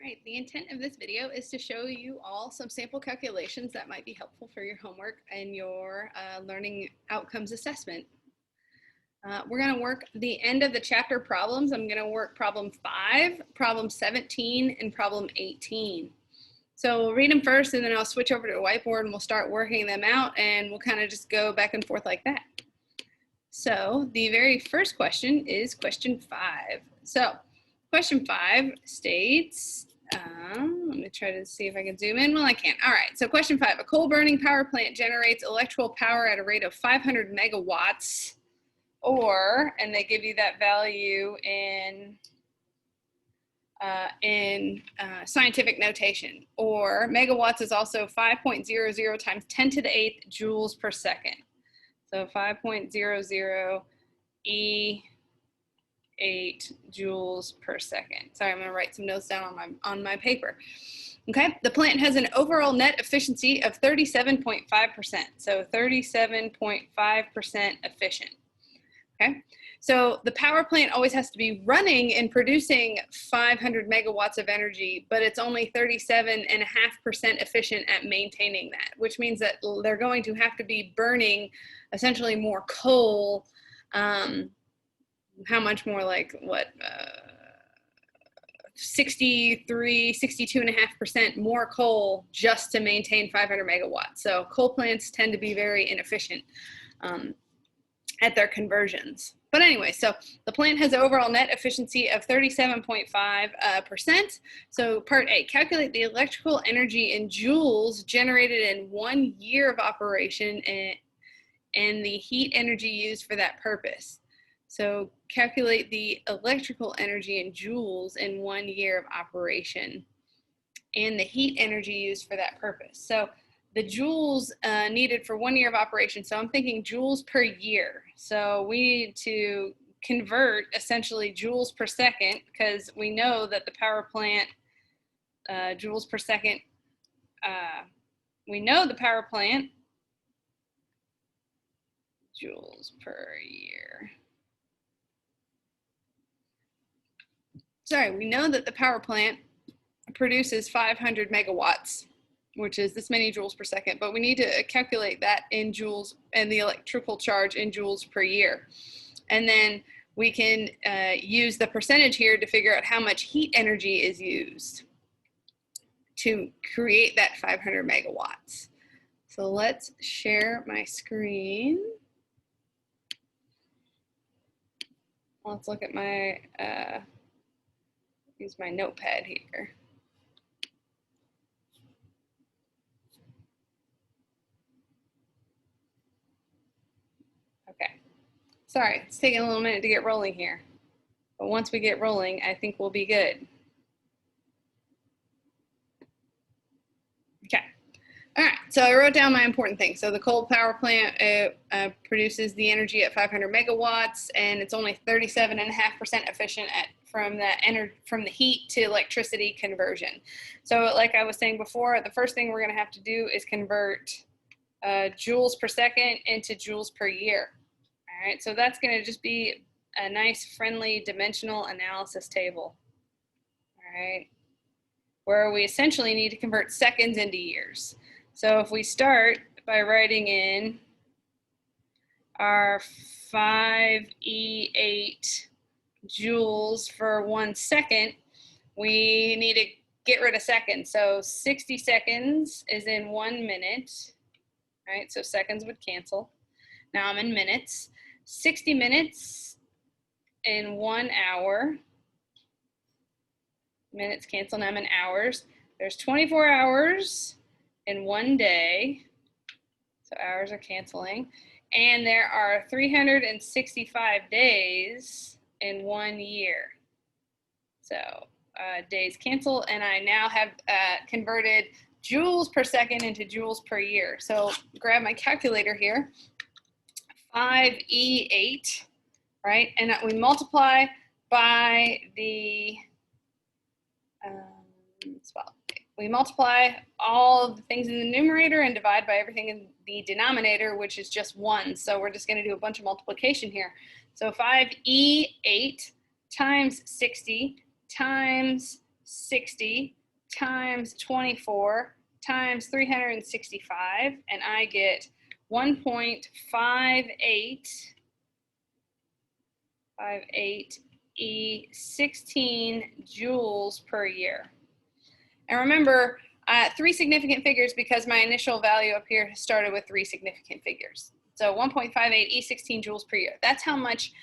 Right, the intent of this video is to show you all some sample calculations that might be helpful for your homework and your learning outcomes assessment. We're going to work the end of the chapter problems. I'm going to work problem 5, problem 17, and problem 18. So we'll read them first and then I'll switch over to the whiteboard and we'll start working them out and we'll kind of just go back and forth like that. So the very first question is question 5. So question 5 states, let me try to see if I can zoom in. Well, I can't. All right, so question 5, a coal burning power plant generates electrical power at a rate of 500 megawatts, or, and they give you that value in scientific notation, or megawatts is also 5.00 times 10 to the 8th joules per second. So 5.00 E8 joules per second. Sorry, I'm going to write some notes down on my paper. Okay, the plant has an overall net efficiency of 37.5%. So 37.5% efficient. Okay, so the power plant always has to be running and producing 500 megawatts of energy, but it's only 37.5% efficient at maintaining that, which means that they're going to have to be burning essentially more coal. How much more, like what, 62.5% more coal just to maintain 500 megawatts. So coal plants tend to be very inefficient at their conversions. But anyway, so the plant has overall net efficiency of 37.5%. So part A, calculate the electrical energy in joules generated in 1 year of operation and the heat energy used for that purpose. So calculate the electrical energy in joules in 1 year of operation and the heat energy used for that purpose. So the joules needed for 1 year of operation. So I'm thinking joules per year. So we need to convert essentially joules per second, because we know that the power plant, joules per second, we know the power plant, joules per year. Sorry, we know that the power plant produces 500 megawatts, which is this many joules per second, but we need to calculate that in joules and the electrical charge in joules per year. And then we can use the percentage here to figure out how much heat energy is used to create that 500 megawatts. So let's share my screen. Let's look at my, use my notepad here. Okay, sorry, it's taking a little minute to get rolling here. But once we get rolling, I think we'll be good. Okay, all right, so I wrote down my important things. So the coal power plant produces the energy at 500 megawatts, and it's only 37.5% efficient from the heat to electricity conversion. So like I was saying before, the first thing we're gonna have to do is convert joules per second into joules per year. All right, so that's gonna just be a nice friendly dimensional analysis table. All right, where we essentially need to convert seconds into years. So if we start by writing in our 5E8 joules for 1 second, we need to get rid of seconds. So 60 seconds is in 1 minute, right? So seconds would cancel. Now I'm in minutes. 60 minutes in 1 hour. Minutes cancel, now I'm in hours. There's 24 hours in 1 day. So hours are canceling. And there are 365 days in 1 year. So days cancel, and I now have converted joules per second into joules per year. So grab my calculator here, 5E8, right? And we multiply by the, we multiply all of the things in the numerator and divide by everything in the denominator, which is just 1. So we're just going to do a bunch of multiplication here. So 5E8 times 60 times 60 times 24 times 365, and I get 1.58 E16 joules per year. And remember, three significant figures because my initial value up here started with three significant figures. So 1.58 E16 joules per year. That's how much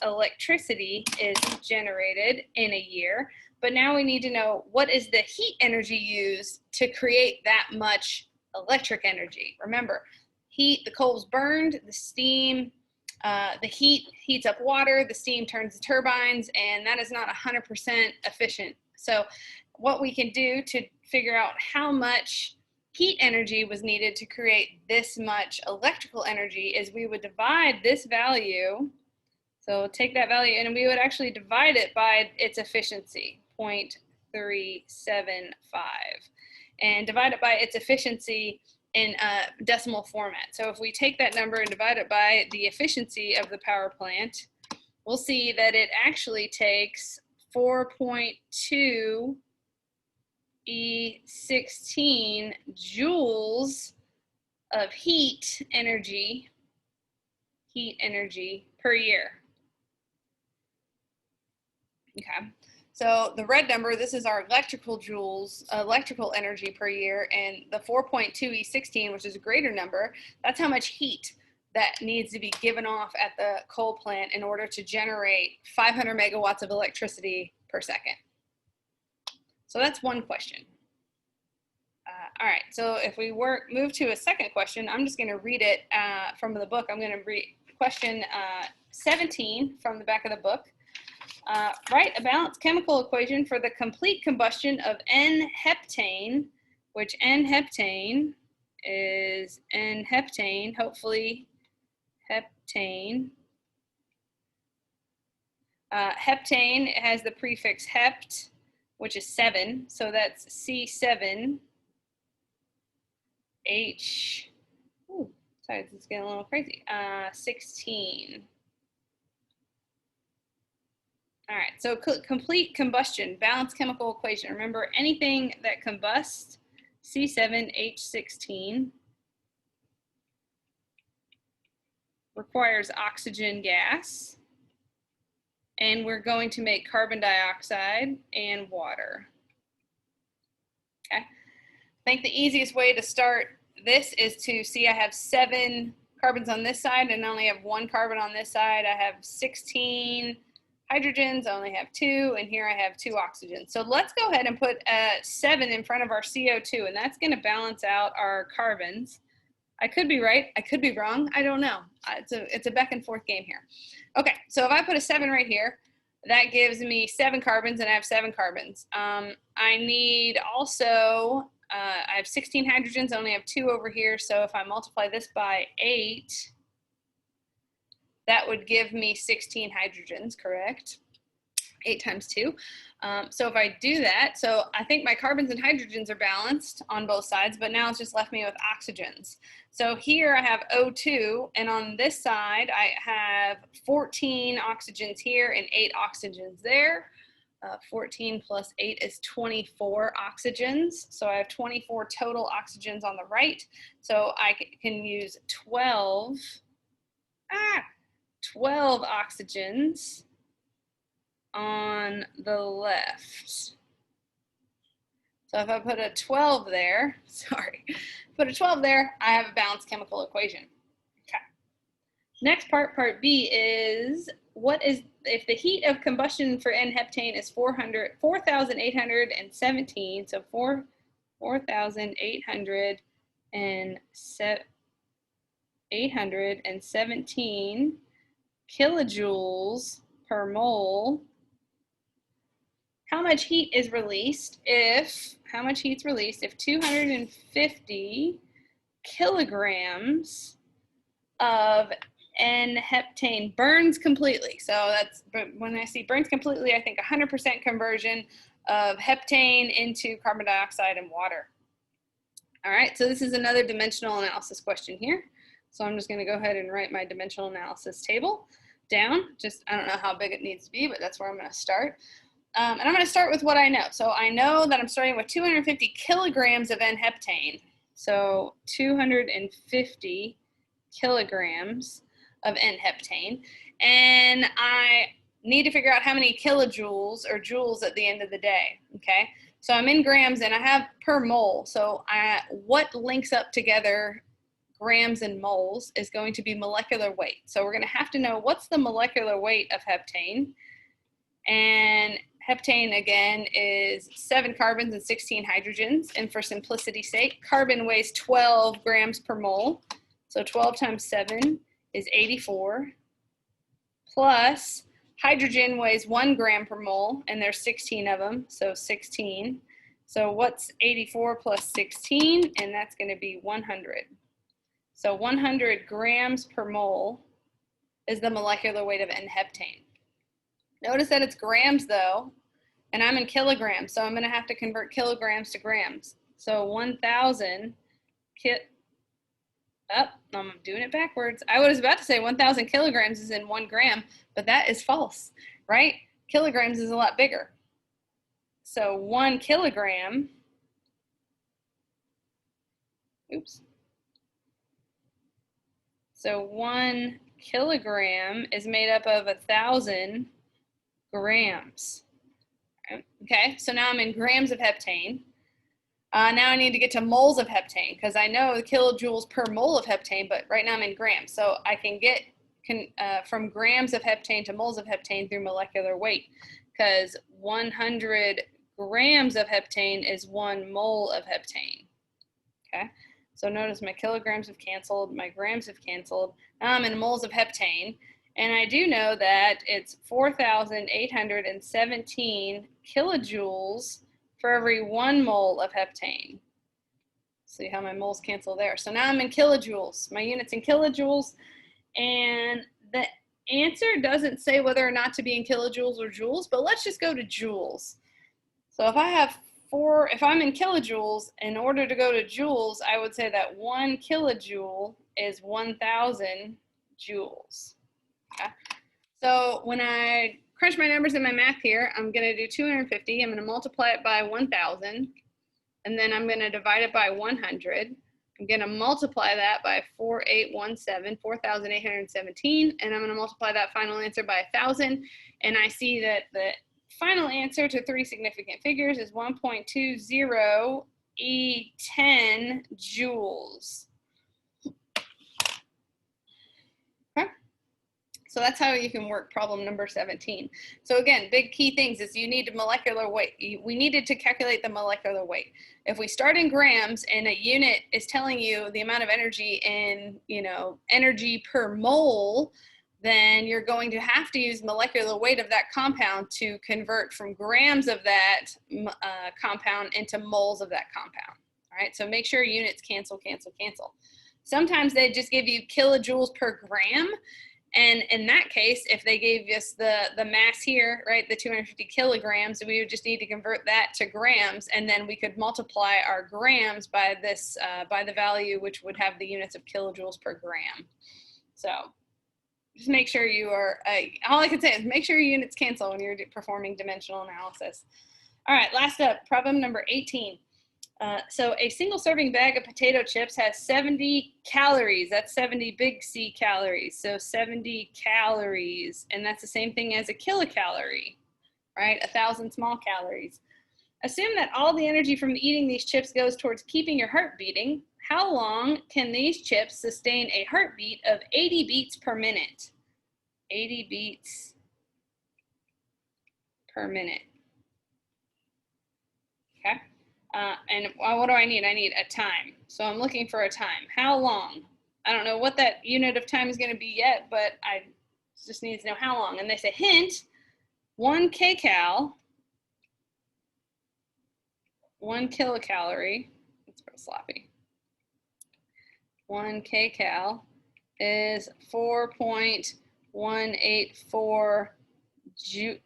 electricity is generated in a year. But now we need to know, what is the heat energy used to create that much electric energy? Remember, heat, the coal's burned, the steam, the heat heats up water, the steam turns the turbines, and that is not 100% efficient. So what we can do to figure out how much heat energy was needed to create this much electrical energy is we would divide this value. So take that value and we would actually divide it by its efficiency, 0.375, and divide it by its efficiency in decimal format. So if we take that number and divide it by the efficiency of the power plant, we'll see that it actually takes 4.2 E16 joules of heat energy per year. Okay, so the red number, this is our electrical joules, electrical energy per year, and the 4.2 E16, which is a greater number, that's how much heat that needs to be given off at the coal plant in order to generate 500 megawatts of electricity per second. So that's one question. All right, so if we move to a second question, I'm just going to read it from the book. I'm going to read question 17 from the back of the book. Write a balanced chemical equation for the complete combustion of N-heptane, which N-heptane is N-heptane, hopefully heptane. Heptane has the prefix hept, which is 7, so that's C7H. Sorry, this is getting a little crazy. 16. All right, so complete combustion, balanced chemical equation. Remember, anything that combusts, C7H16, requires oxygen gas, and we're going to make carbon dioxide and water. Okay, I think the easiest way to start this is to see I have 7 carbons on this side and I only have 1 carbon on this side. I have 16 hydrogens, I only have 2, and here I have 2 oxygens. So let's go ahead and put 7 in front of our CO2, and that's going to balance out our carbons. I could be right, I could be wrong, I don't know. It's a back and forth game here. Okay, so if I put a 7 right here, that gives me 7 carbons, and I have 7 carbons. I need also, I have 16 hydrogens, I only have 2 over here, so if I multiply this by 8, that would give me 16 hydrogens, correct? 8 times 2. So if I do that, so I think my carbons and hydrogens are balanced on both sides, but now it's just left me with oxygens. So here I have O2, and on this side I have 14 oxygens here and 8 oxygens there. 14 plus 8 is 24 oxygens. So I have 24 total oxygens on the right. So I can use 12 oxygens on the left. So if I put a 12 there, put a 12 there, I have a balanced chemical equation. Okay. Next part, part B, is what is, if the heat of combustion for N-heptane is 4,817, so 4,817 kilojoules per mole, how much heat is released if, 250 kilograms of N-heptane burns completely. So that's, when I see burns completely, I think 100% conversion of heptane into carbon dioxide and water. All right, so this is another dimensional analysis question here. So I'm just going to go ahead and write my dimensional analysis table down. Just, I don't know how big it needs to be, but that's where I'm going to start. And I'm going to start with what I know. So I know that I'm starting with 250 kilograms of N-heptane. So 250 kilograms of N-heptane. And I need to figure out how many kilojoules or joules at the end of the day, okay? So I'm in grams and I have per mole. So what links up together grams and moles is going to be molecular weight. So we're going to have to know what's the molecular weight of heptane. And heptane, again, is 7 carbons and 16 hydrogens. And for simplicity's sake, carbon weighs 12 grams per mole. So 12 times 7 is 84. Plus, hydrogen weighs 1 gram per mole, and there's 16 of them, so 16. So what's 84 plus 16? And that's going to be 100. So 100 grams per mole is the molecular weight of N-heptane. Notice that it's grams though, and I'm in kilograms, so I'm going to have to convert kilograms to grams. So 1,000 I'm doing it backwards. I was about to say 1,000 kilograms is in 1 gram, but that is false, right? Kilograms is a lot bigger. So 1 kilogram, So 1 kilogram is made up of 1,000 grams. Okay, so now I'm in grams of heptane. Now I need to get to moles of heptane because I know the kilojoules per mole of heptane, but right now I'm in grams. So I can get from grams of heptane to moles of heptane through molecular weight because 100 grams of heptane is 1 mole of heptane. Okay, so notice my kilograms have canceled, my grams have canceled. Now I'm in moles of heptane. And I do know that it's 4,817 kilojoules for every 1 mole of heptane. See how my moles cancel there. So now I'm in kilojoules. My unit's in kilojoules. And the answer doesn't say whether or not to be in kilojoules or joules, but let's just go to joules. So if I have if I'm in kilojoules, in order to go to joules, I would say that 1 kilojoule is 1,000 joules. Okay. So when I crunch my numbers in my math here, I'm going to do 250. I'm going to multiply it by 1,000, and then I'm going to divide it by 100. I'm going to multiply that by 4,817, and I'm going to multiply that final answer by 1,000, and I see that the final answer to 3 significant figures is 1.20 E10 joules. So that's how you can work problem number 17. So again, big key things is you need molecular weight. We needed to calculate the molecular weight. If we start in grams and a unit is telling you the amount of energy in, energy per mole, then you're going to have to use molecular weight of that compound to convert from grams of that compound into moles of that compound. All right, so make sure units cancel, cancel, cancel. Sometimes they just give you kilojoules per gram. And in that case, if they gave us the mass here, right, the 250 kilograms, we would just need to convert that to grams, and then we could multiply our grams by this, by the value which would have the units of kilojoules per gram. So just make sure you are, all I can say is make sure your units cancel when you're performing dimensional analysis. All right, last up, problem number 18. So a single serving bag of potato chips has 70 calories. That's 70 big C calories. So 70 calories, and that's the same thing as a kilocalorie, right? 1,000 small calories. Assume that all the energy from eating these chips goes towards keeping your heart beating. How long can these chips sustain a heartbeat of 80 beats per minute? 80 beats per minute. Okay. And what do I need? I need a time. So I'm looking for a time. How long? I don't know what that unit of time is going to be yet, but I just need to know how long. And they say, hint, 1 kcal, 1 kilocalorie, it's real sloppy. 1 kcal is 4.184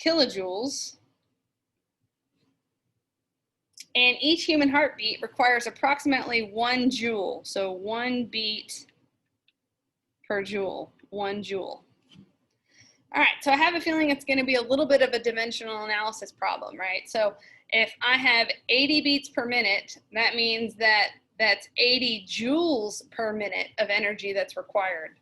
kilojoules. And each human heartbeat requires approximately 1 joule. So 1 beat per joule, 1 joule. All right, so I have a feeling it's going to be a little bit of a dimensional analysis problem, right? So if I have 80 beats per minute, that means that that's 80 joules per minute of energy that's required.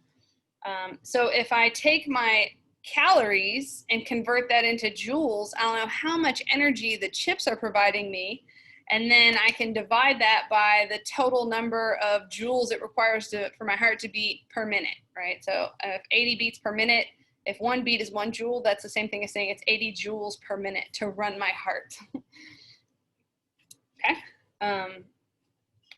So if I take my calories and convert that into joules, I'll know how much energy the chips are providing me, and then I can divide that by the total number of joules it requires for my heart to beat per minute, right? So if 80 beats per minute, if one beat is 1 joule, that's the same thing as saying it's 80 joules per minute to run my heart. Okay.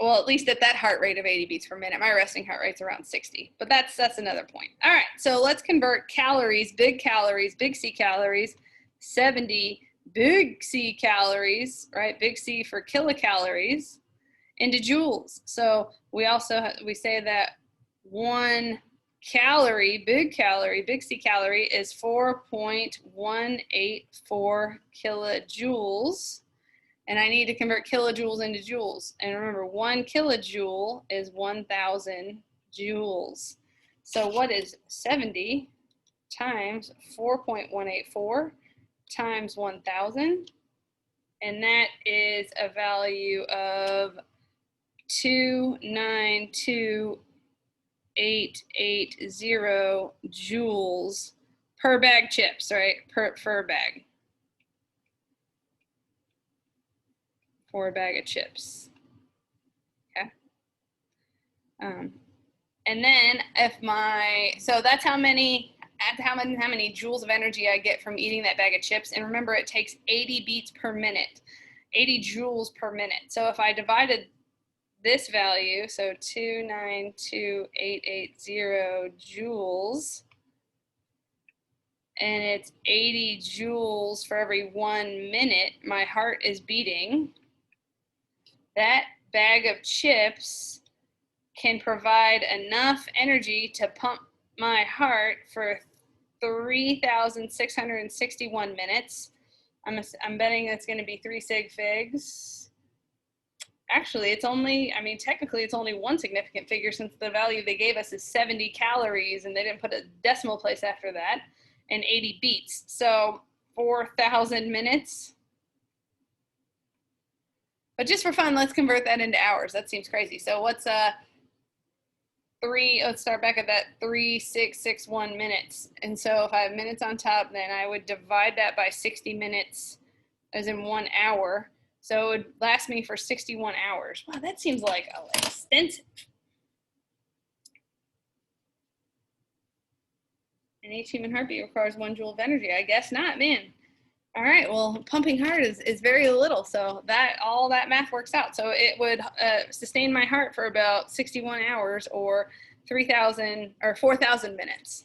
Well, at least at that heart rate of 80 beats per minute. My resting heart rate's around 60, but that's another point. All right, so let's convert calories, big C calories, 70 big C calories, right? Big C for kilocalories, into joules. So we say that 1 calorie, big C calorie is 4.184 kilojoules. And I need to convert kilojoules into joules. And remember, 1 kilojoule is 1,000 joules. So what is 70 times 4.184 times 1,000? And that is a value of 292,880 joules per bag chips, right? Per bag. For a bag of chips. Okay. And then so that's how many joules of energy I get from eating that bag of chips. And remember, it takes 80 beats per minute, 80 joules per minute. So if I divided this value, so 292,880 joules, and it's 80 joules for every 1 minute my heart is beating, that bag of chips can provide enough energy to pump my heart for 3,661 minutes. I'm betting it's going to be 3 sig figs. Actually, technically it's only 1 significant figure, since the value they gave us is 70 calories and they didn't put a decimal place after that, and 80 beats. So 4,000 minutes. But just for fun, let's convert that into hours. That seems crazy. So what's let's start back at that 3,661 minutes. And so if I have minutes on top, then I would divide that by 60 minutes, as in 1 hour. So it would last me for 61 hours. Wow, that seems like extensive. And each human heartbeat requires 1 joule of energy. I guess not, man. All right, well, pumping heart is very little, so all that math works out. So it would sustain my heart for about 61 hours, or 4,000 minutes.